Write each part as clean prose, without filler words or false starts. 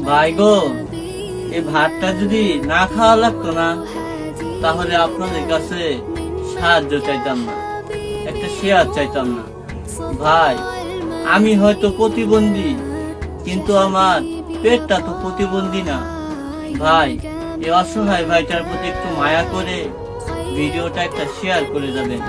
ভাই গো, এই ভাতটা যদি না খাওয়া লাগতো না, তাহলে আপনাদের কাছে সাহায্য চাইতাম না, একটা শেয়ার চাইতাম না। ভাই, আমি হয়তো প্রতিবন্ধী, কিন্তু আমার পেটটা তো প্রতিবন্ধী না। ভাই, এই অসহায় ভাইটার প্রতি একটু মায়া করে ভিডিওটা একটা শেয়ার করে যাবেন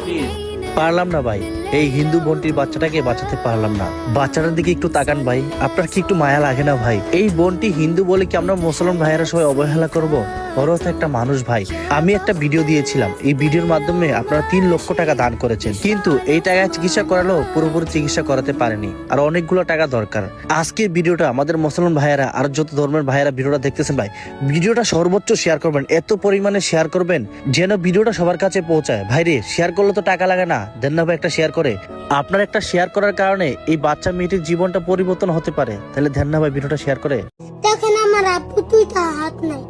প্লিজ। পারলাম না ভাই, এই হিন্দু বোনটির বাচ্চাটাকে বাঁচাতে পারলাম না। বাচ্চাটার দিকে একটু তাকান ভাই, আপনার কি একটু মায়া লাগে না ভাই? এই বোনটি হিন্দু বলে কি আমরা মুসলমান ভাইয়েরা সবাই অবহেলা করব? ওরাও তো একটা মানুষ ভাই। আমি একটা ভিডিও দিয়েছিলাম, এই ভিডিওর মাধ্যমে আপনারা 3 লক্ষ টাকা দান করেছেন, কিন্তু এই টাকায় চিকিৎসা করালেও পুরোপুরি চিকিৎসা করাতে পারেনি, আর অনেকগুলো টাকা দরকার। আজকের ভিডিওটা আমাদের মুসলমান ভাইয়েরা আর যত ধর্মের ভাইয়েরা ভিডিওটা দেখতেছেন ভাই, ভিডিওটা সর্বোচ্চ শেয়ার করবেন, এত পরিমাণে শেয়ার করবেন যেন ভিডিওটা সবার কাছে পৌঁছায়। ভাই রে, শেয়ার করলে তো টাকা লাগে না, দেন না ভাই একটা শেয়ার করে। আপনার একটা শেয়ার করার কারণে এই বাচ্চা মেয়েটির জীবনটা পরিবর্তন হতে পারে, তাহলে দেন না ভাই ভিডিওটা শেয়ার করে। দেখেন আমার আপু তুই তা হাত নাই।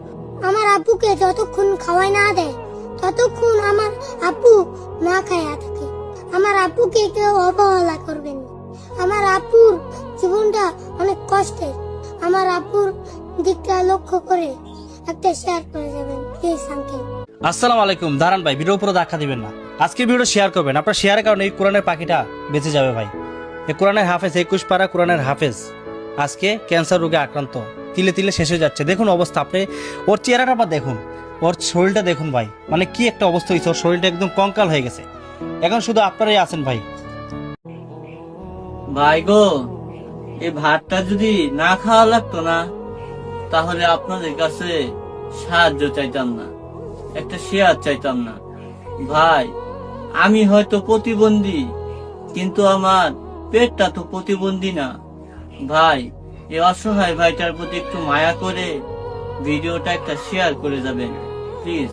আমার আপুকে যতক্ষণ খাওয়াই না দেয় ততক্ষণ আমার আপু না খায়া থাকে। আমার আপুকে কেউ অবহেলা করবেন না। আমার আপুর জীবনটা অনেক কষ্টের। আমার আপুর দিকটা লক্ষ্য করে একটা শেয়ার করে যাবেন প্লিজ আঙ্কেল। আসসালামু আলাইকুম। দাঁড়ান ভাই, ভিডিও পুরো দেখা দিবেন না, আজকে ভিডিও শেয়ার করবেন। আপনার শেয়ারের কারণে এই কোরআনের পাখিটা বেঁচে যাবে ভাই। এই কোরআনের হাফেজ, 21 পারা কোরআনের হাফেজ আজকে ক্যান্সার রোগে আক্রান্ত, তিলে তিলে শেষ হয়ে যাচ্ছে। দেখুন অবস্থা, আপনি ওর চেহারাটা বা দেখুন, ওর শরীরটা দেখুন ভাই, মানে কি একটা অবস্থা হয়েছে, ওর শরীরটা একদম কঙ্কাল হয়ে গেছে। এখন শুধু আপনারাই আছেন ভাই। ভাই গো, এই ভাতটা যদি না খাওয়া লাগতো না, তাহলে আপনাদের কাছে সাহায্য চাইতাম না, একটা শেয়ার চাইতাম না। ভাই, আমি হয়তো প্রতিবন্ধী, কিন্তু আমার পেটটা তো প্রতিবন্ধী না। ভাই, এই অসহায় ভাইটার প্রতি একটু মায়া করে ভিডিওটা একটা শেয়ার করে যাবেন প্লিজ।